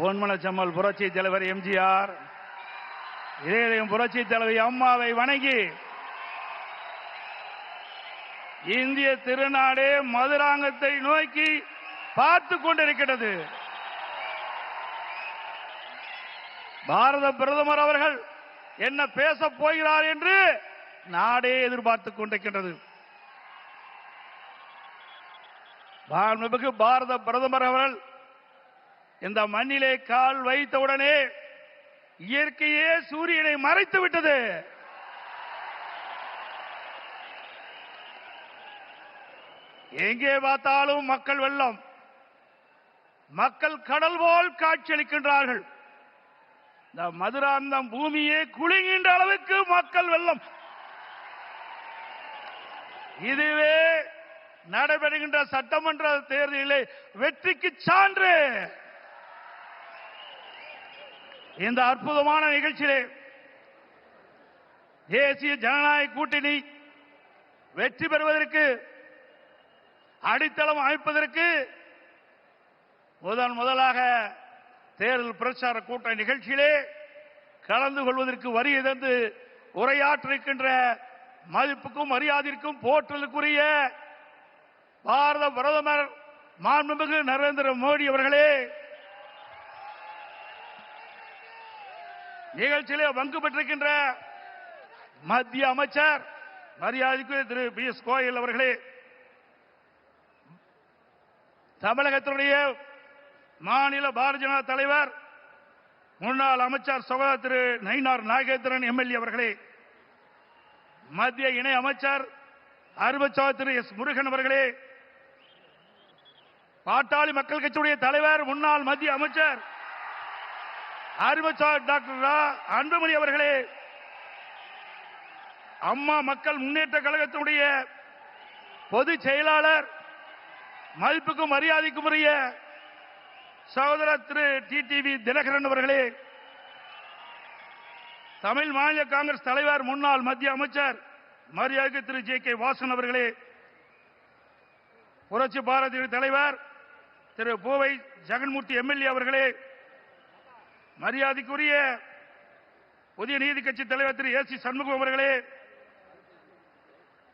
பொன்மனச்செம்மல் புரட்சி தலைவர் எம்ஜிஆர், இதயம் புரட்சி தலைவி அம்மாவை வணங்கி இந்திய திருநாடே மதுராங்கத்தை நோக்கி பார்த்து கொண்டிருக்கிறது. பாரத பிரதமர் அவர்கள் என்ன பேச போகிறார் என்று நாடே எதிர்பார்த்துக் கொண்டிருக்கின்றது. பாரத பிரதமர் அவர்கள் இந்த மண்ணிலே கால் வைத்தவுடனே இயற்கையே சூரியனை மறைத்து விட்டது. எங்கே பார்த்தாலும் மக்கள் வெள்ளம், மக்கள் கடல் போல் காட்சியளிக்கின்றார்கள். இந்த மதுராந்தம் பூமியே குலுங்குகின்ற அளவுக்கு மக்கள் வெள்ளம். இதுவே நடைபெறுகின்ற சட்டமன்ற தேர்தலிலே வெற்றிக்கு சான்று. இந்த அற்புதமான நிகழ்ச்சியிலே தேசிய ஜனநாயக கூட்டணி வெற்றி பெறுவதற்கு அடித்தளம் அமைப்பதற்கு முதலாக தேர்தல் பிரச்சார கூட்ட நிகழ்ச்சியிலே கலந்து கொள்வதற்கு வருகை தந்து உரையாற்றிருக்கின்ற மதிப்புக்கும் மரியாதைக்கும் போற்றலுக்குரிய பாரத பிரதமர் மாண்புமிகு நரேந்திர மோடி அவர்களே, நிகழ்ச்சியிலே பங்கு பெற்றிருக்கின்ற மத்திய அமைச்சர் மரியாதைக்குரிய திரு பியூஷ் கோயல் அவர்களே, தமிழகத்தினுடைய மாநில பாரதிய ஜனதா தலைவர் முன்னாள் அமைச்சர் சகோதரர் திரு நயினார் நாகேந்திரன் எம்எல்ஏ அவர்களே, மத்திய இணை அமைச்சர் அருமைச்சகோதரர் திரு எஸ் முருகன் அவர்களே, பாட்டாளி மக்கள் கட்சியுடைய தலைவர் முன்னாள் மத்திய அமைச்சர் அருமைச்சகோதரர் டாக்டர் அன்புமணி அவர்களே, அம்மா மக்கள் முன்னேற்ற கழகத்தினுடைய பொதுச் செயலாளர் மதிப்புக்கும் மரியாதைக்கும் உரிய சகோதரர் திரு டிடிவி தினகரன் அவர்களே, தமிழ் மாநில காங்கிரஸ் தலைவர் முன்னாள் மத்திய அமைச்சர் மரியாதைக்கு திரு ஜே கே வாசன் அவர்களே, புரட்சி பாரதிய தலைவர் திரு பூவை ஜெகன்மூர்த்தி எம்எல்ஏ அவர்களே, மரியாதைக்குரிய புதிய நீதி கட்சி தலைவர் திரு ஏசி சண்முகம் அவர்களே,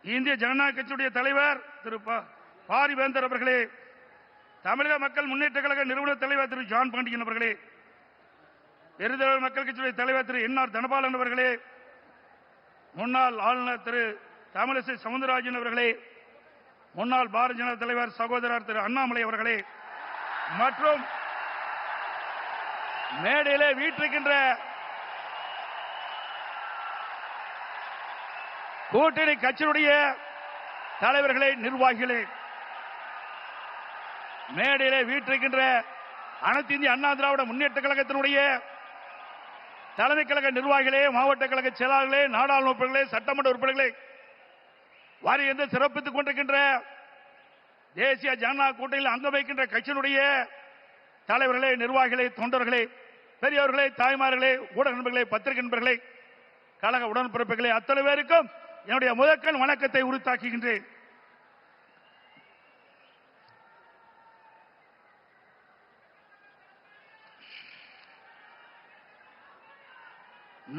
இந்திய ஜனநாயக கட்சியுடைய தலைவர் திரு பாரிவேந்தர் அவர்களே, தமிழக மக்கள் முன்னேற்ற கழக நிறுவனர் தலைவர் திரு ஜான் பாண்டியன் அவர்களே, பெருந்தலைவர் மக்கள் கட்சியுடைய தலைவர் திரு என்ஆர் தனபாலன் அவர்களே, முன்னாள் ஆளுநர் திரு தமிழிசை சவுந்தரராஜன் அவர்களே, முன்னாள் பாரதிய ஜனதா தலைவர் சகோதரர் திரு அண்ணாமலை அவர்களே, மற்றும் மேடையிலே வீற்றிருக்கின்ற கூட்டணி கட்சியினுடைய தலைவர்களே, நிர்வாகிகளே, மேடையிலே வீற்றிருக்கின்ற அனைத்து இந்திய அண்ணா திராவிட முன்னேற்ற கழகத்தினுடைய தலைமை கழக நிர்வாகிகளே, மாவட்ட கழக செயலாளர்களே, நாடாளுமன்ற உறுப்பினர்களே, சட்டமன்ற உறுப்பினர்களே, வாரி சிறப்பித்துக் கொண்டிருக்கின்ற தேசிய ஜனநாயக கூட்டணியில் அங்க வைக்கின்ற கட்சியினுடைய தலைவர்களே, நிர்வாகிகளே, தொண்டர்களே, பெரியவர்களே, தாய்மார்களே, ஊடக நண்பர்களே, பத்திரிகை நண்பர்களே, கழக உடன்பிறப்புகளே, அத்தனை பேருக்கும் என்னுடைய முதற்கண் வணக்கத்தை உரித்தாக்குகின்றேன்.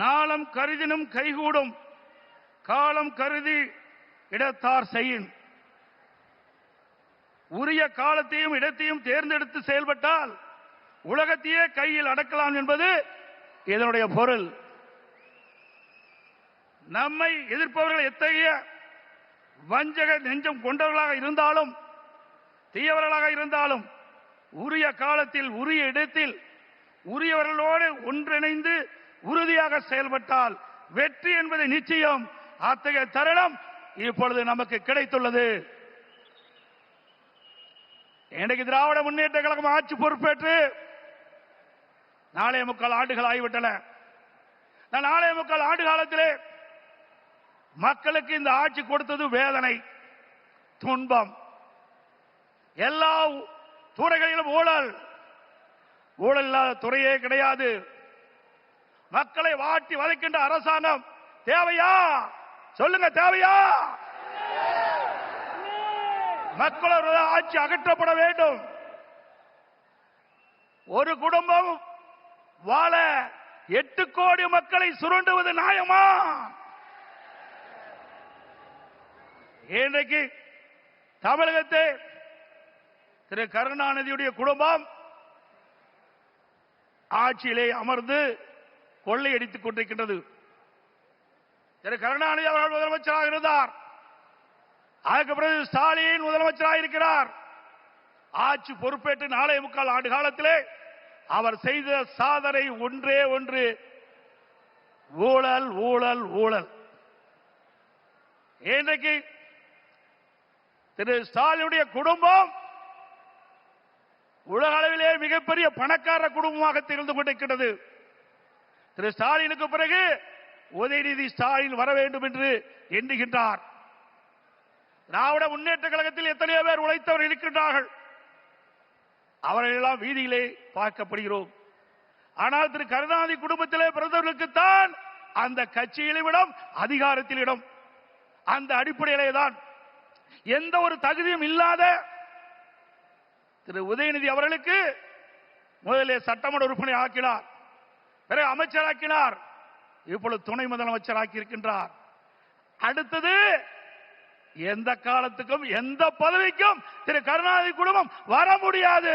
நாளம் கருதினும் கைகூடும், காலம் கருதி இடத்தார் செய்யின். உரிய காலத்தையும் இடத்தையும் தேர்ந்தெடுத்து செயல்பட்டால் உலகத்தையே கையில் அடக்கலாம் என்பது இதனுடைய பொருள். நம்மை எதிர்ப்பவர்கள் எத்தகைய வஞ்சக நெஞ்சம் கொண்டவர்களாக இருந்தாலும், தீயவர்களாக இருந்தாலும், உரிய காலத்தில் உரிய இடத்தில் உரியவர்களோடு ஒன்றிணைந்து உறுதியாக செயல்பட்டால் வெற்றி என்பது நிச்சயம். அத்தகைய தருணம் இப்பொழுது நமக்கு கிடைத்துள்ளது. இன்றைக்கு திராவிட முன்னேற்ற கழகம் ஆட்சி பொறுப்பேற்று 4.25 ஆண்டுகள் ஆகிவிட்டன. 4.25 ஆண்டு காலத்திலே மக்களுக்கு இந்த ஆட்சி கொடுத்தது வேதனை, துன்பம். எல்லா துறைகளிலும் ஊழல், ஊழல் இல்லாத துறையே கிடையாது. மக்களை வாட்டி வதைக்கின்ற அரசாங்கம் தேவையா? சொல்லுங்க, தேவையா? மக்களோட ஆட்சி அகற்றப்பட வேண்டும். ஒரு குடும்பம் வாழ 8 கோடி மக்களை சுரண்டுவது நியாயமா? இன்றைக்கு தமிழகத்தை திரு கருணாநிதியுடைய குடும்பம் ஆட்சியிலே அமர்ந்து கொள்ளையடித்துக் கொண்டிருக்கின்றது. திரு கருணாநிதி அவர்கள் முதலமைச்சராக இருந்தார். அதற்கு பிறகு ஸ்டாலின் முதலமைச்சராக இருக்கிறார். ஆட்சி பொறுப்பேற்று 4.25 ஆண்டு காலத்திலே அவர் செய்த சாதனை ஒன்றே ஒன்று, ஊழல் ஊழல் ஊழல். இன்றைக்கு திரு ஸ்டாலினுடைய குடும்பம் உலக அளவிலே மிகப்பெரிய பணக்கார குடும்பமாக திகழ்ந்து கொண்டிருக்கிறது. திரு ஸ்டாலினுக்கு பிறகு உதயநிதி ஸ்டாலின் வர வேண்டும் என்று எண்ணுகின்றார். திராவிட முன்னேற்ற கழகத்தில் எத்தனையோ பேர் உழைத்தவர்கள் இருக்கின்றார்கள். அவர்கள் எல்லாம் வீதியிலே பார்க்கப்படுகிறோம். ஆனால் திரு கருணாநிதி குடும்பத்திலே பிறந்தவர்களுக்குத்தான் அந்த கட்சியிலும் இடம், அதிகாரத்தில் இடம். அந்த அடிப்படையிலே தான் எந்த ஒரு தகுதியும் இல்லாத திரு உதயநிதி அவர்களுக்கு முதலிலே சட்டமன்ற உறுப்பினர் ஆக்கினார், பிறகு அமைச்சராக்கினார், இப்பொழுது துணை முதலமைச்சராக்கி இருக்கின்றார். அடுத்தது எந்த காலத்துக்கும் எந்த பதவிக்கும் திரு கருணாநிதி குடும்பம் வர முடியாது.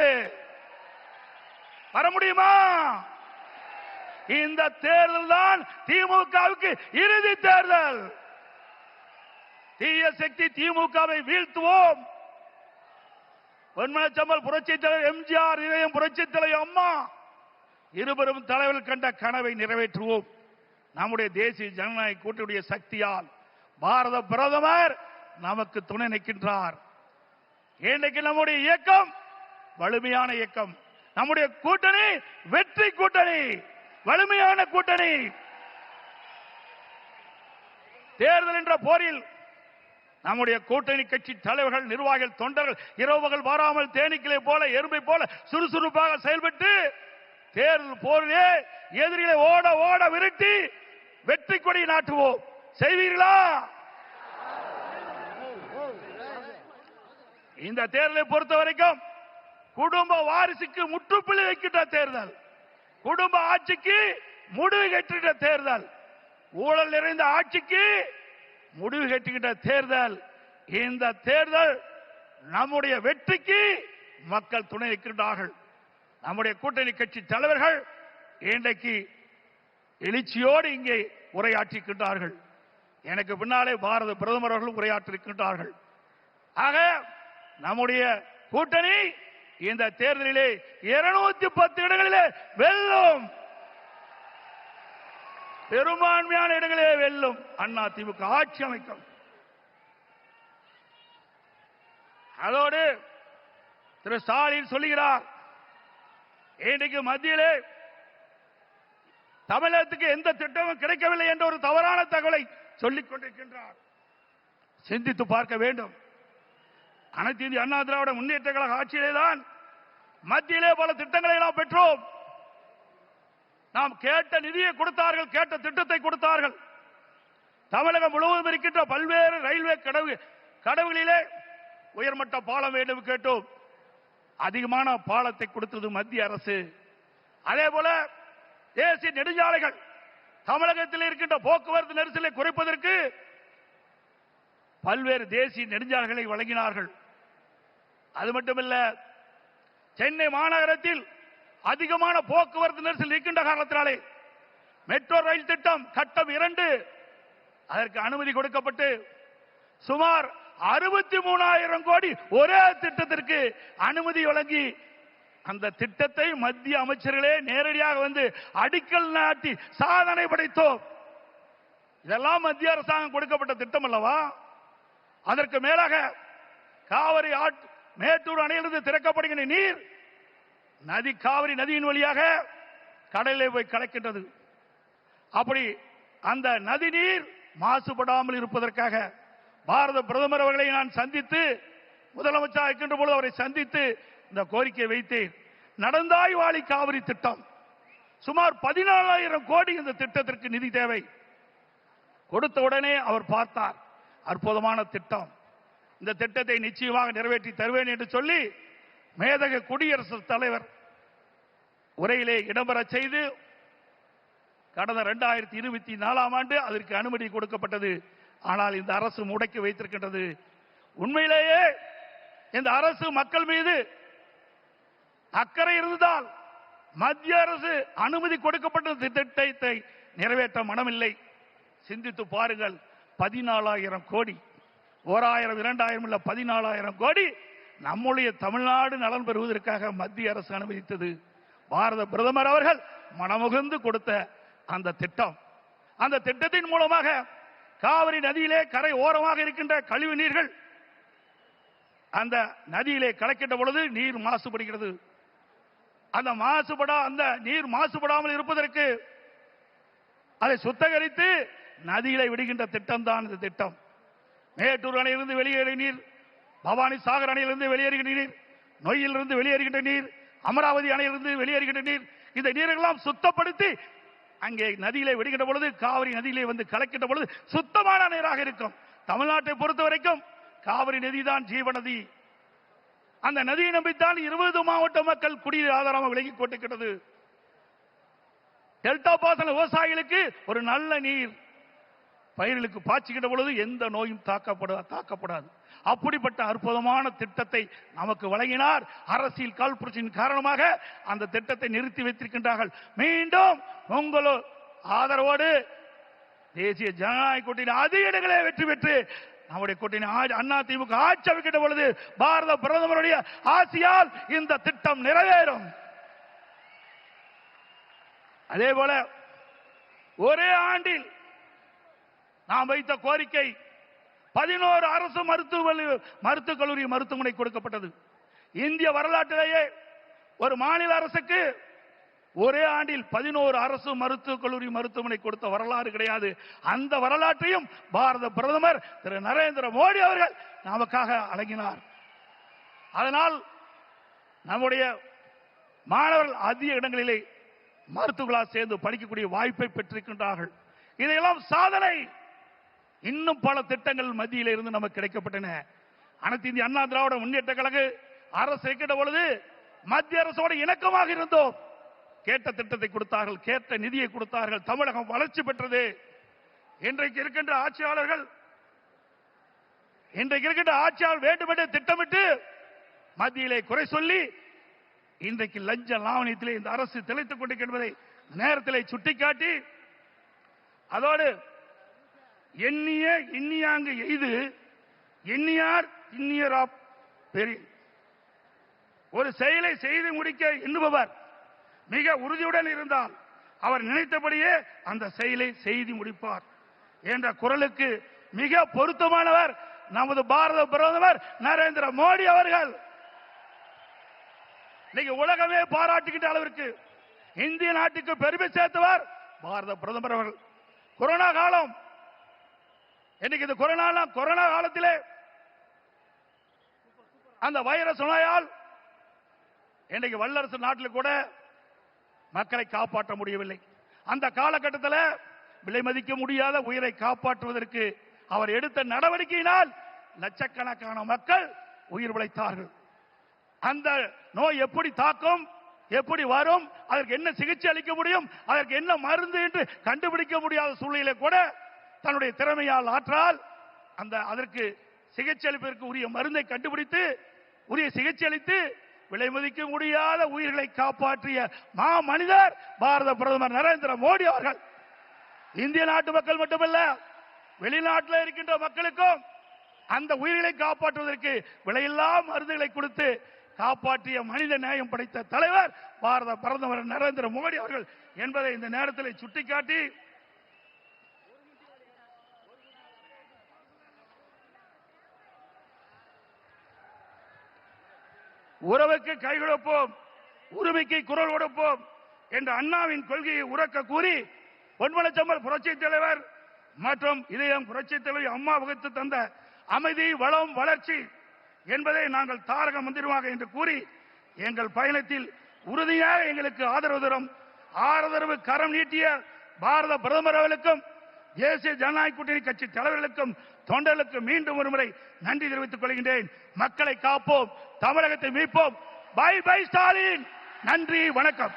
வர முடியுமா? இந்த தேர்தல் தான் திமுகவுக்கு இறுதி தேர்தல். தீய சக்தி திமுகவை வீழ்த்துவோம். பொன்மனச்சம்பல் புரட்சித் தலைவர் எம்ஜிஆர், இதயம் புரட்சித் தலைவர் அம்மா இருவரும் தலைவர்கள் கண்ட கனவை நிறைவேற்றுவோம். நம்முடைய தேசிய ஜனநாயக கூட்டணியுடைய சக்தியால் பாரத பிரதமர் நமக்கு துணை நிற்கின்றார். இன்றைக்கு நம்முடைய இயக்கம் வலிமையான இயக்கம். நம்முடைய கூட்டணி வெற்றி கூட்டணி, வலிமையான கூட்டணி. தேர்தல் என்ற போரில் நம்முடைய கூட்டணி கட்சி தலைவர்கள், நிர்வாகிகள், தொண்டர்கள் இரவுகள் வாராமல் தேனீக்களை போல, எறும்பை போல சுறுசுறுப்பாக செயல்பட்டு தேர்தல் போரிலே எதிரிகளை ஓட ஓட விரட்டி வெற்றி கொடி நாட்டுவோம். செய்வீர்களா? இந்த தேர்தலை பொறுத்த வரைக்கும் குடும்ப வாரிசுக்கு முற்றுப்புள்ளி வைக்கின்ற தேர்தல், குடும்ப ஆட்சிக்கு முடிவு கட்டுகின்ற தேர்தல், ஊழல் நிறைந்த ஆட்சிக்கு முடிவு கட்டுகின்ற தேர்தல். இந்த தேர்தல் நம்முடைய வெற்றிக்கு மக்கள் துணை நிற்கின்றார்கள். நம்முடைய கூட்டணி கட்சி தலைவர்கள் இன்றைக்கு எழுச்சியோடு இங்கே உரையாற்றிருக்கின்றார்கள். எனக்கு பின்னாலே பாரத பிரதமர் அவர்கள் உரையாற்றிருக்கின்றார்கள். ஆக நம்முடைய கூட்டணி இந்த தேர்தலிலே 210 இடங்களிலே வெல்லும், பெரும்பான்மையான இடங்களே வெல்லும். அண்ணா திமுக ஆட்சி அமைக்கும். அதோடு திரு ஸ்டாலின் சொல்லுகிறார், இன்றைக்கு மத்தியிலே தமிழகத்துக்கு எந்த திட்டமும் கிடைக்கவில்லை என்ற ஒரு தவறான தகவலை சொல்லிக் கொண்டிருக்கின்றார். சிந்தித்து பார்க்க வேண்டும். அனைத்து இந்திய அண்ணா திராவிட முன்னேற்ற கழக ஆட்சியிலே தான் மத்தியிலே பல திட்டங்களை நாம் பெற்றோம். நாம் கேட்ட நிதியை கொடுத்தார்கள், கேட்ட திட்டத்தை கொடுத்தார்கள். தமிழகம் முழுவதும் இருக்கின்ற பல்வேறு ரயில்வே கடவுகளிலே உயர்மட்ட பாலம் வேண்டும் கேட்டோம். அதிகமான பாலத்தை கொடுத்தது மத்திய அரசு. அதே போல தேசிய நெடுஞ்சாலைகள், தமிழகத்தில் இருக்கின்ற போக்குவரத்து நெரிசலை குறைப்பதற்கு பல்வேறு தேசிய நெடுஞ்சாலைகளை வழங்கினார்கள். அது மட்டுமல்ல, சென்னை மாநகரத்தில் அதிகமான போக்குவரத்து நெரிசல் இருக்கின்ற காரணத்தினாலே மெட்ரோ ரயில் திட்டம் கட்டம் 2 அதற்கு அனுமதி கொடுக்கப்பட்டு சுமார் 63,000 கோடி ஒரே திட்டத்திற்கு அனுமதி வழங்கி அந்த திட்டத்தை மத்திய அமைச்சர்களே நேரடியாக வந்து அடிக்கல் நாட்டி சாதனை படைத்தோம். இதெல்லாம் மத்திய அரசாங்கம் கொடுக்கப்பட்ட திட்டம் அல்லவா? அதற்கு மேலாக காவிரி மேட்டூர் அணையிலிருந்து திறக்கப்படுகின்ற நீர் காவிரி நதியின் வழியாக கடலிலே போய் கலக்கின்றது. அப்படி அந்த நதி நீர் மாசுபடாமல் இருப்பதற்காக பாரத பிரதமர் அவர்களை நான் சந்தித்து, முதலமைச்சர் இருக்கின்ற பொழுது அவரை சந்தித்து இந்த கோரிக்கை வைத்தேன். நடந்தாய் வாழி காவிரி திட்டம் சுமார் 14,000 கோடி இந்த திட்டத்திற்கு நிதி தேவை. கொடுத்த உடனே அவர் பார்த்தார், அற்புதமான திட்டம், இந்த திட்டத்தை நிச்சயமாக நிறைவேற்றி தருவேன் என்று சொல்லி மேதக குடியரசுத் தலைவர் உரையிலே இடம்பெற செய்து கடந்த 2024ஆம் ஆண்டு அதற்கு அனுமதி கொடுக்கப்பட்டது. ஆனால் இந்த அரசு முடக்கி வைத்திருக்கின்றது. உண்மையிலேயே இந்த அரசு மக்கள் மீது அக்கறை இருந்தால் மத்திய அரசு அனுமதி கொடுக்கப்பட்ட திட்டத்தை நிறைவேற்ற மனமில்லை. சிந்தித்து பாருங்கள். 14,000 கோடி, 1000 2000 இல்ல 14,000 கோடி நம்முடைய தமிழ்நாடு நலன் பெறுவதற்காக மத்திய அரசு அனுமதித்தது. பாரத பிரதமர் அவர்கள் மனமுகந்து கொடுத்த அந்த திட்டம், அந்த திட்டத்தின் மூலமாக காவிரி நதியிலே கரை ஓரமாக இருக்கின்ற கழிவு நீர்கள் அந்த நதியிலே கலக்கின்ற பொழுது நீர் மாசுபடுகிறது. அந்த நீர் மாசுபடாமல் இருப்பதற்கு அதை சுத்தகரித்து நதியிலே விடுகின்ற திட்டம் தான் இந்த திட்டம். மேட்டூர் அணையிலிருந்து வெளியேறிய நீர், பவானி சாகர் அணையிலிருந்து வெளியேறுகின்ற நீர், நொய்யிலிருந்து வெளியேறுகின்ற நீர், அமராவதி அணையிலிருந்து வெளியேறுகின்ற நீர், இந்த நீரெல்லாம் சுத்தப்படுத்தி அங்கே நதியிலே விடுகின்ற பொழுது காவிரி நதியிலே வந்து கலக்கின்ற பொழுது சுத்தமான நீராக இருக்கும். தமிழ்நாட்டை பொறுத்த வரைக்கும் காவிரி நதிதான் ஜீவநதி. அந்த நதியை நம்பித்தான் 20 மாவட்ட மக்கள் குடிநீர் ஆதாரமாக விலகிக் கொண்டிருக்கிறது. டெல்டா பாசன விவசாயிகளுக்கு ஒரு நல்ல நீர் பயிர்களுக்கு பாய்ச்சுகின்ற பொழுது எந்த நோயும் தாக்கப்படாது. அப்படிப்பட்ட அற்புதமான திட்டத்தை நமக்கு வழங்கினார். அரசியல் காழ்ப்புணர்ச்சியின் காரணமாக அந்த திட்டத்தை நிறுத்தி வைத்திருக்கின்றார்கள். மீண்டும் உங்கள் ஆதரவோடு தேசிய ஜனநாயக கூட்டணி அதிக இடங்களே வெற்றி பெற்று நம்முடைய கூட்டணி அண்ணா திமுக ஆட்சி அமைக்கின்ற பொழுது பாரத பிரதமருடைய ஆசியால் இந்த திட்டம் நிறைவேறும். அதே போல ஒரே ஆண்டில் நாம் வைத்த கோரிக்கை 11 அரசு மருத்துவக் கல்லூரி மருத்துவமனை கொடுக்கப்பட்டது. இந்திய வரலாற்றிலேயே ஒரு மாநில அரசுக்கு ஒரே ஆண்டில் 11 அரசு மருத்துவக் கல்லூரி மருத்துவமனை கொடுத்த வரலாறு கிடையாது. அந்த வரலாற்றையும் பாரத பிரதமர் திரு நரேந்திர மோடி அவர்கள் நமக்காக வழங்கினார். அதனால் நம்முடைய மாணவர்கள் அதிக இடங்களிலே மருத்துவர்களாக சேர்ந்து படிக்கக்கூடிய வாய்ப்பை பெற்றிருக்கின்றார்கள். இதையெல்லாம் சாதனை. இன்னும் பல திட்டங்கள் மத்தியில் இருந்து நமக்கு கிடைக்கப்பட்டன. அனைத்து இந்திய அண்ணா திராவிட முன்னேற்ற கழக அரசு இருக்கின்ற பொழுது மத்திய அரசோடு இணக்கமாக இருந்தோம். கேட்ட திட்டத்தை கொடுத்தார்கள், கேட்ட நிதியை கொடுத்தார்கள். தமிழகம் வளர்ச்சி பெற்றது. இன்றைக்கு இருக்கின்ற ஆட்சியாளர்கள் வேண்டுமென்றே திட்டமிட்டு மத்தியிலே குறை சொல்லி இன்றைக்கு லஞ்ச லாவணியத்திலே இந்த அரசு திளைத்துக் கொண்டிருக்கின்றதை நேரத்திலே சுட்டிக்காட்டி அதோடு எண்ணிய இன்னியாங்கு எய்து எண்ணியார் இன்னியரா பெரிய ஒரு செயலை செய்து முடிக்க எண்ணுபவர் மிக உறுதியுடன் இருந்தால் அவர் நினைத்தபடியே அந்த செயலை செய்து முடிப்பார் என்ற குரலுக்கு மிக பொருத்தமானவர் நமது பாரத பிரதமர் நரேந்திர மோடி அவர்கள். இன்னைக்கு உலகமே பாராட்டுகின்ற அளவிற்கு இந்திய நாட்டுக்கு பெருமை சேர்த்தவர் பாரத பிரதமர் அவர்கள். கொரோனா காலம், இன்னைக்கு இந்த கொரோனா காலத்திலே அந்த வைரஸ் நோயால் இன்றைக்கு வல்லரசு நாட்டில் கூட மக்களை காப்பாற்ற முடியவில்லை. அந்த காலகட்டத்தில் விலை மதிக்க முடியாத உயிரை காப்பாற்றுவதற்கு அவர் எடுத்த நடவடிக்கையினால் லட்சக்கணக்கான மக்கள் உயிர் பிழைத்தார்கள். அந்த நோய் எப்படி தாக்கும், எப்படி வரும், அதற்கு என்ன சிகிச்சை அளிக்க முடியும், அதற்கு என்ன மருந்து என்று கண்டுபிடிக்க முடியாத சூழ்நிலை கூட தன்னுடைய திறமையால் ஆற்றால் அதற்கு சிகிச்சை அளிப்பதற்கு உரிய மருந்தை கண்டுபிடித்து உரிய சிகிச்சை அளித்து விலை மதிக்க முடியாத உயிர்களை காப்பாற்றிய மா மனிதர் பாரத பிரதமர் நரேந்திர மோடி அவர்கள். இந்திய நாட்டு மக்கள் மட்டுமல்ல, வெளிநாட்டில் இருக்கின்ற மக்களுக்கும் அந்த உயிர்களை காப்பாற்றுவதற்கு விலையில்லா மருந்துகளை கொடுத்து காப்பாற்றிய மனித நேயம் படைத்த தலைவர் பாரத பிரதமர் நரேந்திர மோடி அவர்கள் என்பதை இந்த நேரத்தில் சுட்டிக்காட்டி உறவுக்கு கை கொடுப்போம், உரிமைக்கு குரல் கொடுப்போம் என்ற அண்ணாவின் கொள்கையை உறக்க கூறி பொன்மனச்செம்மல் புரட்சித் தலைவர் மற்றும் இதயம் புரட்சித் தலைவர் அம்மா வகுத்து தந்த அமைதி, வளம், வளர்ச்சி என்பதை நாங்கள் தாரக மந்திரமாக என்று கூறி எங்கள் பயணத்தில் உறுதியாக எங்களுக்கு ஆதரவு கரம் நீட்டிய பாரத பிரதமர் அவர்களுக்கும் தேசிய ஜனநாயக கூட்டணி கட்சி தலைவர்களுக்கும் தொண்டர்களுக்கு மீண்டும் ஒருமுறை நன்றி தெரிவித்துக் கொள்கின்றேன். மக்களை காப்போம், தமிழகத்தை மீட்போம். By by Stalin. நன்றி, வணக்கம்.